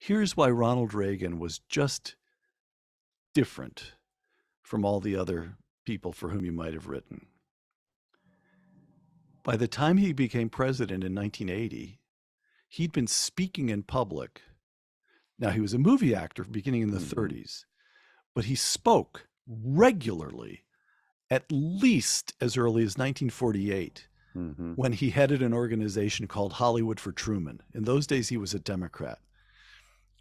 here's why Ronald Reagan was just different from all the other people for whom you might have written. By the time he became president in 1980, he'd been speaking in public. Now, he was a movie actor beginning in the 30s, but he spoke regularly at least as early as 1948, when he headed an organization called Hollywood for Truman. In those days, he was a Democrat.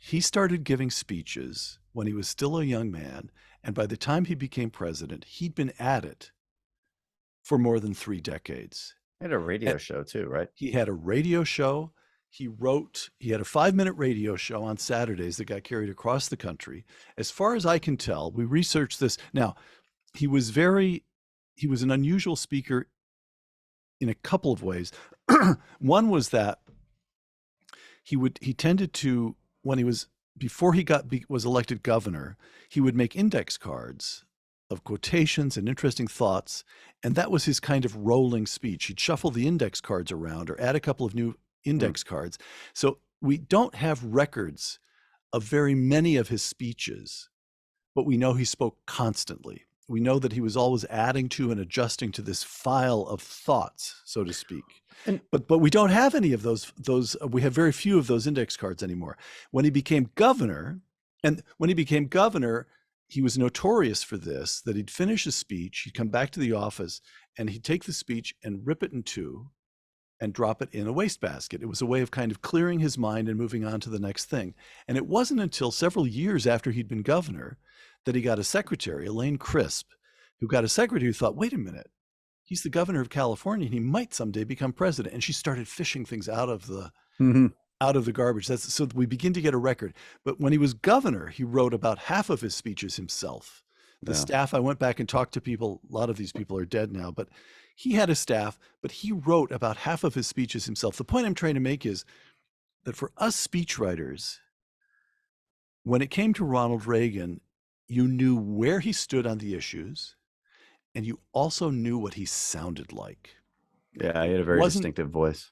He started giving speeches when he was still a young man, and by the time he became president, he'd been at it for more than 3 decades. He had a radio show too, right? He had a radio show. He had a 5-minute radio show on Saturdays that got carried across the country. As far as I can tell, we researched this. Now, he was an unusual speaker in a couple of ways. One was that he tended to, before he was elected governor, he would make index cards of quotations and interesting thoughts. And that was his kind of rolling speech. He'd shuffle the index cards around or add a couple of new index cards. So we don't have records of very many of his speeches, but we know he spoke constantly. We know that he was always adding to and adjusting to this file of thoughts, so to speak. But we don't have any of those. We have very few of those index cards anymore. When he became governor, he was notorious for this, that he'd finish a speech, he'd come back to the office, and he'd take the speech and rip it in two and drop it in a wastebasket. It was a way of kind of clearing his mind and moving on to the next thing. And it wasn't until several years after he'd been governor that he got a secretary, Elaine Crisp, who got a secretary who thought, wait a minute, he's the governor of California and he might someday become president. And she started fishing things out of the garbage. So we begin to get a record. But when he was governor, he wrote about half of his speeches himself. The staff, I went back and talked to people, a lot of these people are dead now, but he had a staff, but he wrote about half of his speeches himself. The point I'm trying to make is that for us speechwriters, when it came to Ronald Reagan, you knew where he stood on the issues, and you also knew what he sounded like. Yeah, he had a very distinctive voice.